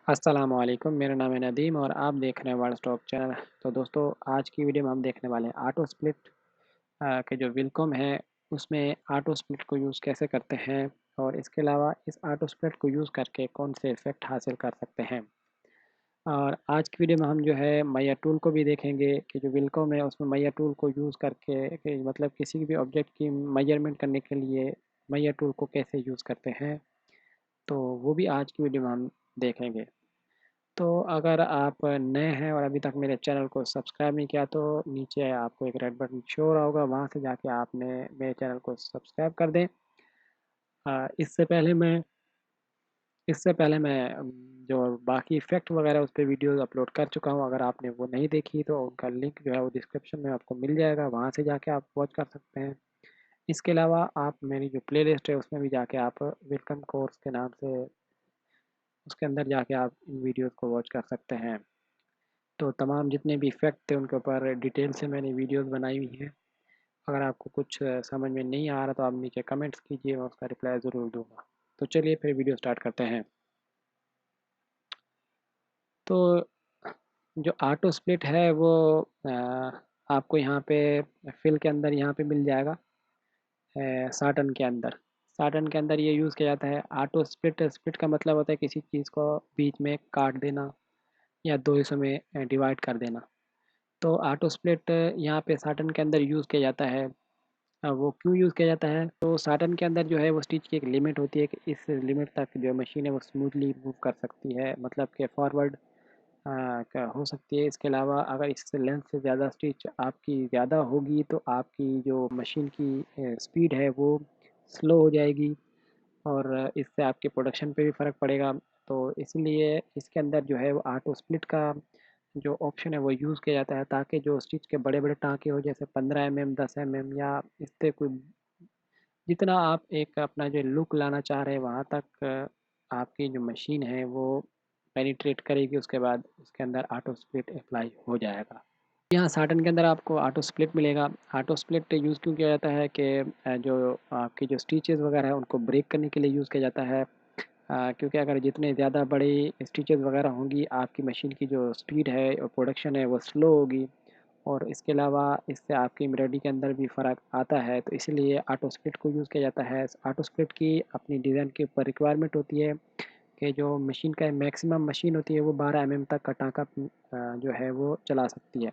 अस्सलामुअलैकुम, मेरा नाम है नदीम और आप देख रहे हैं वर्ल्ड स्टॉक चैनल। तो दोस्तों, आज की वीडियो में हम देखने वाले हैं ऑटो स्प्लिट के जो विलकॉम है उसमें ऑटो स्प्लिट को यूज़ कैसे करते हैं और इसके अलावा इस ऑटो स्प्लिट को यूज़ करके कौन से इफ़ेक्ट हासिल कर सकते हैं। और आज की वीडियो में हम जो है मैया टूल को भी देखेंगे कि जो विलकॉम है उसमें मैया टूल को यूज़ करके मतलब किसी भी ऑब्जेक्ट की मेजरमेंट करने के लिए मैया टूल को कैसे यूज़ करते हैं, तो वो भी आज की वीडियो में हम देखेंगे। तो अगर आप नए हैं और अभी तक मेरे चैनल को सब्सक्राइब नहीं किया तो नीचे आपको एक रेड बटन शो हो रहा होगा, वहाँ से जाके आपने मेरे चैनल को सब्सक्राइब कर दें। अ, इससे पहले मैं जो बाकी इफ़ेक्ट वगैरह उस पे वीडियोज़ अपलोड कर चुका हूँ। अगर आपने वो नहीं देखी तो उनका लिंक जो है वो डिस्क्रिप्शन में आपको मिल जाएगा, वहाँ से जाके आप वॉच कर सकते हैं। इसके अलावा आप मेरी जो प्लेलिस्ट है उसमें भी जाके आप वेलकम कोर्स के नाम से उसके अंदर जाके आप इन वीडियोज़ को वॉच कर सकते हैं। तो तमाम जितने भी इफ़ेक्ट थे उनके ऊपर डिटेल से मैंने वीडियोज़ बनाई हुई हैं। अगर आपको कुछ समझ में नहीं आ रहा तो आप नीचे कमेंट्स कीजिए, मैं उसका रिप्लाई ज़रूर दूँगा। तो चलिए फिर वीडियो स्टार्ट करते हैं। तो जो ऑटो स्प्लिट है वो अ, आपको यहाँ पे फिल के अंदर यहाँ पे मिल जाएगा, साटन के अंदर। साटन के अंदर ये यूज़ किया जाता है। ऑटो स्प्लिट स्प्लिट का मतलब होता है किसी चीज़ को बीच में काट देना या दो हिस्सों में डिवाइड कर देना। तो ऑटो स्प्लिट यहाँ पे साटन के अंदर यूज़ किया जाता है। वो क्यों यूज़ किया जाता है? तो साटन के अंदर जो है वो स्टिच की एक लिमिट होती है कि इस लिमिट तक जो मशीन है वो स्मूथली मूव कर सकती है, मतलब कि फॉरवर्ड का हो सकती है। इसके अलावा अगर इससे लेंथ से ज़्यादा स्टिच आपकी ज़्यादा होगी तो आपकी जो मशीन की स्पीड है वो स्लो हो जाएगी और इससे आपके प्रोडक्शन पे भी फ़र्क पड़ेगा। तो इसलिए इसके अंदर जो है वो ऑटो स्प्लिट का जो ऑप्शन है वो यूज़ किया जाता है ताकि जो स्टिच के बड़े-बड़े टाँके हो जैसे 15 एमएम, 10 एमएम या इससे कोई जितना आप एक अपना जो लुक लाना चाह रहे हैं वहाँ तक आपकी जो मशीन है वो पेनिट्रेट करेगी, उसके बाद उसके अंदर ऑटो स्प्लिट अप्लाई हो जाएगा। यहाँ साटन के अंदर आपको ऑटो स्प्लिट मिलेगा। ऑटो स्प्लिट यूज़ क्यों किया जाता है कि जो आपकी जो स्टिचेज़ वगैरह है उनको ब्रेक करने के लिए यूज़ किया जाता है। क्योंकि अगर जितने ज़्यादा बड़ी स्टिचेज़ वगैरह होंगी आपकी मशीन की जो स्पीड है और प्रोडक्शन है वो स्लो होगी और इसके अलावा इससे आपकी एम्ब्रॉयडरी के अंदर भी फ़र्क आता है, तो इसीलिए ऑटो स्प्लिट को यूज़ किया जाता है। ऑटो स्प्लिट की अपनी डिज़ाइन के ऊपर रिक्वायरमेंट होती है कि जो मशीन का मैक्सिमम मशीन होती है वो 12 एमएम तक का टाँका जो है वो चला सकती है।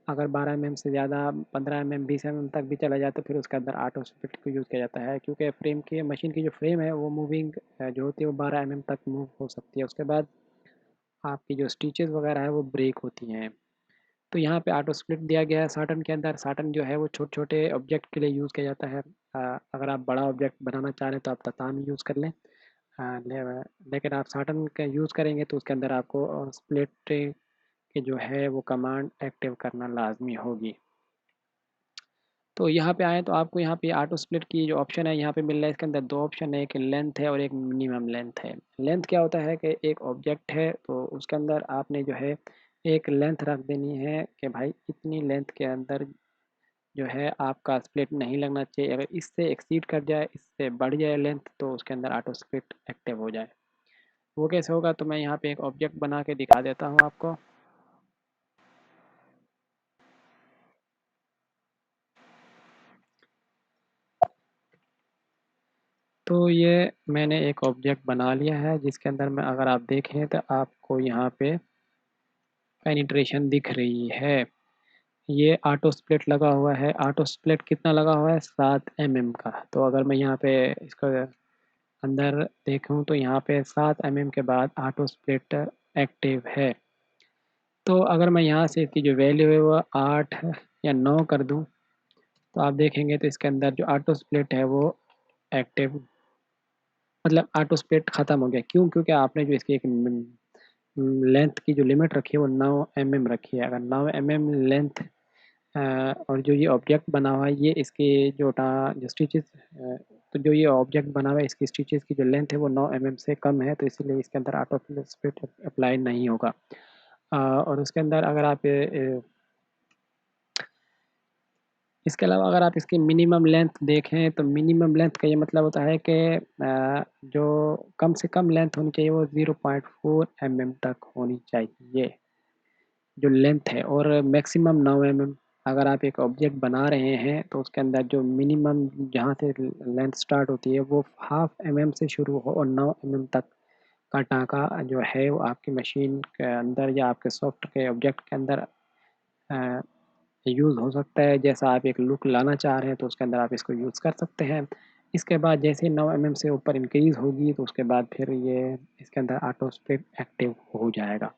अगर 12 एमएम से ज़्यादा 15 एमएम 20 एमएम तक भी चला जाए तो फिर उसके अंदर ऑटो स्प्लिट को यूज़ किया जाता है, क्योंकि फ्रेम की मशीन की जो फ्रेम है वो मूविंग जो होती है वो 12 एमएम तक मूव हो सकती है। उसके बाद आपकी जो स्टिचेज़ वगैरह है वो ब्रेक होती हैं। तो यहाँ पे ऑटो स्प्लिट दिया गया है साटन के अंदर। साटन जो है वो छोटे-छोटे ऑब्जेक्ट के लिए यूज़ किया जाता है। अगर आप बड़ा ऑब्जेक्ट बनाना चाह रहे हैं तो आप ततान यूज़ कर लें। ले लेकिन आप साटन का यूज़ करेंगे तो उसके अंदर आपको स्प्लिट के जो है वो कमांड एक्टिव करना लाज़मी होगी। तो यहाँ पे आएँ तो आपको यहाँ पे ऑटो स्प्लिट की जो ऑप्शन है यहाँ पे मिल रहा है। इसके अंदर 2 ऑप्शन है, एक लेंथ है और एक मिनिमम लेंथ है। लेंथ क्या होता है कि एक ऑब्जेक्ट है तो उसके अंदर आपने जो है एक लेंथ रख देनी है कि भाई इतनी लेंथ के अंदर जो है आपका स्प्लिट नहीं लगना चाहिए। अगर इससे एक्सीड कर जाए, इससे बढ़ जाए लेंथ तो उसके अंदर ऑटो स्प्लिट एक्टिव हो जाए। वो कैसे होगा, तो मैं यहाँ पे एक ऑब्जेक्ट बना के दिखा देता हूँ आपको। तो ये मैंने एक ऑब्जेक्ट बना लिया है जिसके अंदर में अगर आप देखें तो आपको यहाँ पे पेनिट्रेशन दिख रही है। ये ऑटो स्प्लिट लगा हुआ है। ऑटो स्प्लिट कितना लगा हुआ है? 7 एमएम का। तो अगर मैं यहाँ पे इसको अंदर देखूँ तो यहाँ पे 7 एमएम के बाद ऑटो स्प्लिट एक्टिव है। तो अगर मैं यहाँ से इसकी जो वैल्यू है वो 8 या 9 कर दूँ तो आप देखेंगे तो इसके अंदर जो ऑटो स्प्लिट है वो एक्टिव, मतलब ऑटो स्प्लिट ख़त्म हो गया। क्यों? क्योंकि आपने जो इसकी एक लेंथ की जो लिमिट रखी है वो 9 एमएम रखी है। अगर 9 एमएम लेंथ और जो ये ऑब्जेक्ट बना हुआ है ये इसकी जो स्टिचेस तो जो ये ऑब्जेक्ट बना हुआ है इसकी स्टिचेस की जो लेंथ है वो 9 एमएम से कम है, तो इसीलिए इसके अंदर ऑटो स्प्लिट अप्लाई नहीं होगा। और उसके अंदर अगर आप इसके अलावा अगर आप इसकी मिनिमम लेंथ देखें तो मिनिमम लेंथ का ये मतलब होता है कि जो कम से कम लेंथ होनी चाहिए वो 0.4 mm तक होनी चाहिए, जो लेंथ है। और मैक्सिमम 9 mm। अगर आप एक ऑब्जेक्ट बना रहे हैं तो उसके अंदर जो मिनिमम जहाँ से लेंथ स्टार्ट होती है वो 0.5 mm से शुरू हो और 9 mm तक का टाँका जो है वो आपकी मशीन के अंदर या आपके सॉफ्ट के ऑब्जेक्ट के अंदर यूज़ हो सकता है। जैसा आप एक लुक लाना चाह रहे हैं तो उसके अंदर आप इसको यूज़ कर सकते हैं। इसके बाद जैसे 9 mm से ऊपर इंक्रीज़ होगी तो उसके बाद फिर ये इसके अंदर ऑटो स्प्लिट एक्टिव हो जाएगा।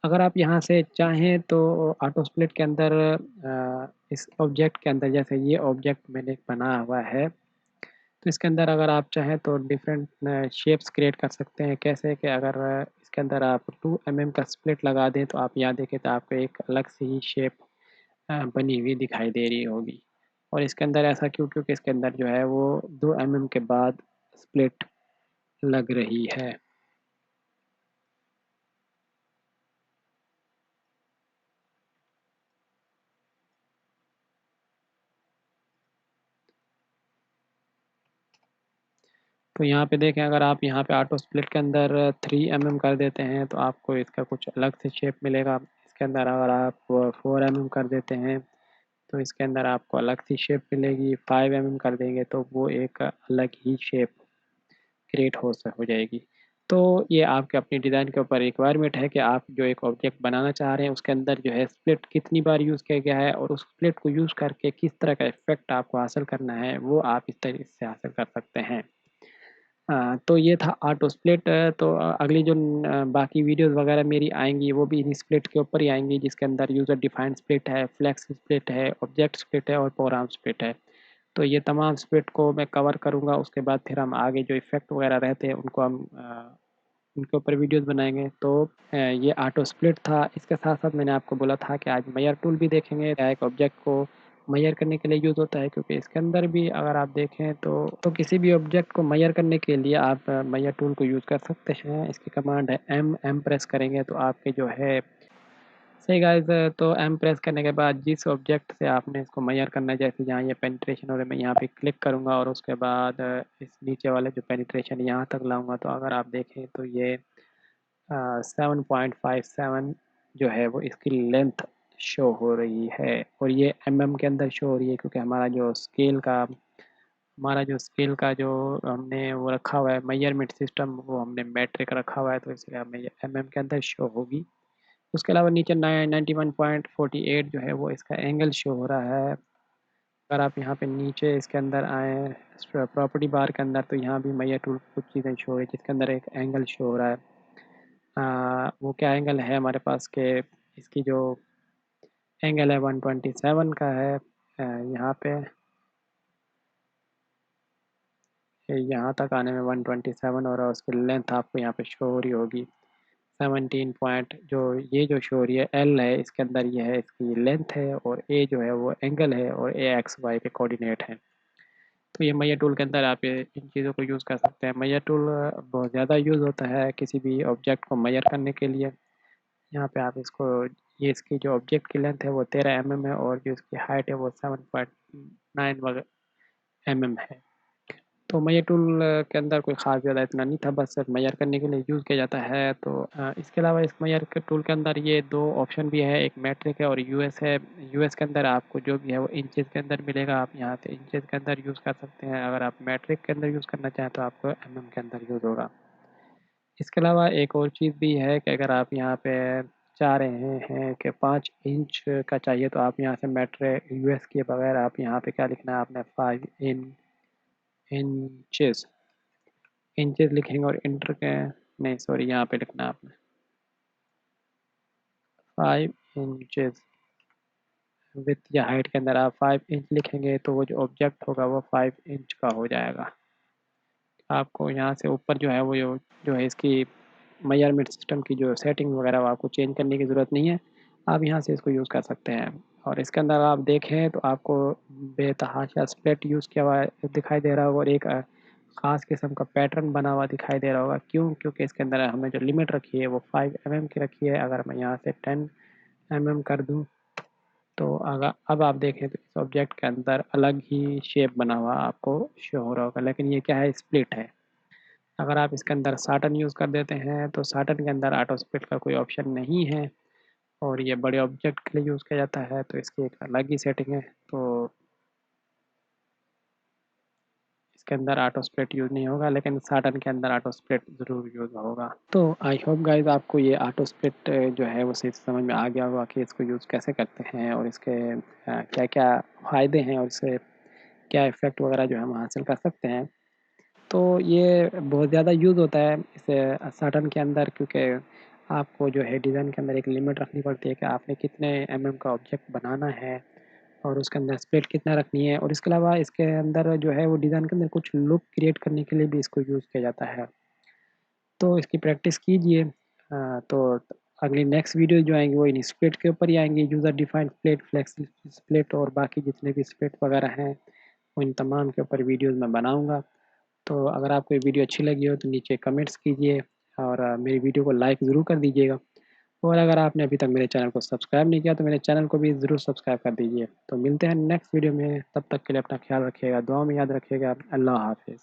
अगर आप यहाँ से चाहें तो ऑटो स्प्लिट के अंदर इस ऑब्जेक्ट के अंदर जैसे ये ऑब्जेक्ट मैंने एक बनाया हुआ है, तो इसके अंदर अगर आप चाहें तो डिफरेंट शेप्स क्रिएट कर सकते हैं। कैसे कि अगर इसके अंदर आप 2 mm का स्प्लिट लगा दें तो आप यहाँ देखें तो आपको एक अलग से ही शेप बनी हुई दिखाई दे रही होगी। और इसके अंदर ऐसा क्यों? क्योंकि इसके अंदर जो है वो 2 mm के बाद स्प्लिट लग रही है। तो यहाँ पे देखें, अगर आप यहाँ पे ऑटो स्प्लिट के अंदर 3 mm कर देते हैं तो आपको इसका कुछ अलग से शेप मिलेगा। इसके अंदर अगर आप 4 mm कर देते हैं तो इसके अंदर आपको अलग सी शेप मिलेगी। 5 mm कर देंगे तो वो एक अलग ही शेप क्रिएट हो जाएगी। तो ये आपके अपनी डिज़ाइन के ऊपर रिक्वायरमेंट है कि आप जो एक ऑब्जेक्ट बनाना चाह रहे हैं उसके अंदर जो है स्प्लिट कितनी बार यूज़ किया गया है और उस स्प्लिट को यूज़ करके किस तरह का इफ़ेक्ट आपको हासिल करना है वो आप इस तरीके से हासिल कर सकते हैं। तो ये था ऑटो स्प्लिट। तो अगली जो बाकी वीडियोज़ वगैरह मेरी आएँगी वो भी इन्हीं स्प्लिट के ऊपर ही आएँगी, जिसके अंदर यूज़र डिफाइंड स्प्लिट है, फ्लेक्स स्प्लिट है, ऑब्जेक्ट स्प्लिट है और प्रोग्राम स्प्लिट है। तो ये तमाम स्प्लिट को मैं कवर करूँगा। उसके बाद फिर हम आगे जो इफ़ेक्ट वगैरह रहते हैं उनको हम उनके ऊपर वीडियोज़ बनाएँगे। तो ये ऑटो स्प्लिट था। इसके साथ-साथ मैंने आपको बोला था कि आज मेजर टूल भी देखेंगे। क्या एक ऑब्जेक्ट को मेजर करने के लिए यूज़ होता है, क्योंकि इसके अंदर भी अगर आप देखें तो किसी भी ऑब्जेक्ट को मेजर करने के लिए आप मेजर टूल को यूज़ कर सकते हैं। इसकी कमांड है एम प्रेस करेंगे तो आपके जो है सही गाइस। तो एम प्रेस करने के बाद जिस ऑब्जेक्ट से आपने इसको मेजर करना है, जैसे जहाँ ये पेनिट्रेशन हो रहा है, मैं यहाँ पे क्लिक करूँगा और उसके बाद इस नीचे वाले जो पेनिट्रेशन यहाँ तक लाऊँगा तो अगर आप देखें तो ये 7.57 जो है वो इसकी लेंथ शो हो रही है और ये एमएम के अंदर शो हो रही है, क्योंकि हमारा जो स्केल का जो हमने वो रखा हुआ है मेजरमेंट सिस्टम, वो हमने मेट्रिक रखा हुआ है, तो इसलिए हमें ये एमएम के अंदर शो होगी। उसके अलावा नीचे 91.48 जो है वो इसका एंगल शो हो रहा है। अगर आप यहाँ पे नीचे इसके अंदर आएँ प्रॉपर्टी बार के अंदर, तो यहाँ भी मैया टूल कुछ चीज़ें शो हो रही है जिसके अंदर एक एंगल शो हो रहा है। वो क्या एंगल है हमारे पास के इसकी जो एंगल है 127 का है। यहाँ पे यहाँ तक आने में 127 और उसकी लेंथ आपको यहाँ पे शो हो रही होगी 17 पॉइंट। जो ये जो शो हो रही है एल है, इसके अंदर ये है इसकी लेंथ है और ए जो है वो एंगल है और ए एक्स वाई के कोऑर्डिनेट हैं। तो ये मैया टूल के अंदर आप ये इन चीज़ों को यूज़ कर सकते हैं। मैया टूल बहुत ज़्यादा यूज़ होता है किसी भी ऑब्जेक्ट को मेजर करने के लिए। यहाँ पे आप इसको ये इसकी जो ऑब्जेक्ट की लेंथ है वो 13 mm है और जो इसकी हाइट है वो 7.9 mm है। तो मेजर टूल के अंदर कोई ख़ास ज़्यादा इतना नहीं था, बस सिर्फ मेजर करने के लिए यूज़ किया जाता है। तो इसके अलावा इस मेजर के टूल के अंदर ये 2 ऑप्शन भी है, एक मेट्रिक है और यूएस है। यूएस के अंदर आपको जो भी है वो इंचेस के अंदर मिलेगा, आप यहाँ से इंचेस के अंदर यूज़ कर सकते हैं। अगर आप मेट्रिक के अंदर यूज़ करना चाहें तो आपको एमएम के अंदर यूज़ होगा। इसके अलावा एक और चीज़ भी है कि अगर आप यहाँ पे चाह रहे हैं कि 5 इंच का चाहिए तो आप यहाँ से यूएस के बगैर आप यहाँ पे क्या लिखना है, आपने 5 इन इंचेस इंचेस लिखेंगे और इंटर के नहीं सॉरी यहाँ पे लिखना है आपने 5 इंचेस विथ या हाइट के अंदर आप 5 इंच लिखेंगे तो वो जो ऑब्जेक्ट होगा वो 5 इंच का हो जाएगा। आपको यहाँ से ऊपर जो है वो जो है इसकी मेजरमेंट सिस्टम की जो सेटिंग वगैरह वो आपको चेंज करने की ज़रूरत नहीं है। आप यहाँ से इसको यूज़ कर सकते हैं और इसके अंदर आप देखें तो आपको बेतहाशा स्प्लिट यूज़ किया हुआ दिखाई दे रहा होगा और एक ख़ास किस्म का पैटर्न बना हुआ दिखाई दे रहा होगा। क्यों? क्योंकि इसके अंदर हमने जो लिमिट रखी है वो 5 mm की रखी है। अगर मैं यहाँ से 10 mm कर दूँ तो अगर अब आप देखें तो इस ऑब्जेक्ट के अंदर अलग ही शेप बना हुआ आपको शो हो रहा होगा, लेकिन ये क्या है, स्प्लिट है। अगर आप इसके अंदर साटन यूज़ कर देते हैं तो साटन के अंदर ऑटो स्प्लिट का कोई ऑप्शन नहीं है, और ये बड़े ऑब्जेक्ट के लिए यूज़ किया जाता है, तो इसकी एक अलग ही सेटिंग है। तो इसके अंदर ऑटो स्प्लिट यूज़ नहीं होगा, लेकिन साटन के अंदर ऑटो स्प्लिट ज़रूर यूज़ होगा। तो आई होप गाइस आपको ये ऑटो स्प्लिट जो है वो सही समझ में आ गया होगा कि इसको यूज़ कैसे करते हैं और इसके क्या क्या फ़ायदे हैं और इससे क्या इफ़ेक्ट वगैरह जो हम हासिल कर सकते हैं। तो ये बहुत ज़्यादा यूज़ होता है इसे साटन के अंदर, क्योंकि आपको जो है डिज़ाइन के अंदर एक लिमिट रखनी पड़ती है कि आपने कितने का ऑब्जेक्ट बनाना है और उसके अंदर स्प्लिट कितना रखनी है, और इसके अलावा इसके अंदर जो है वो डिज़ाइन के अंदर कुछ लुक क्रिएट करने के लिए भी इसको यूज़ किया जाता है। तो इसकी प्रैक्टिस कीजिए। तो अगली नेक्स्ट वीडियो जो आएँगी वो इन स्प्लिट के ऊपर ही आएँगी, user defined split, flexible split और बाकी जितने भी स्प्लिट वगैरह हैं, वो इन तमाम के ऊपर वीडियोज़ मैं बनाऊँगा। तो अगर आपको ये वीडियो अच्छी लगी हो तो नीचे कमेंट्स कीजिए, और मेरी वीडियो को लाइक ज़रूर कर दीजिएगा। और अगर आपने अभी तक मेरे चैनल को सब्सक्राइब नहीं किया तो मेरे चैनल को भी ज़रूर सब्सक्राइब कर दीजिए। तो मिलते हैं नेक्स्ट वीडियो में, तब तक के लिए अपना ख़्याल रखिएगा, दुआ में याद रखिएगा। अल्लाह हाफ़िज़।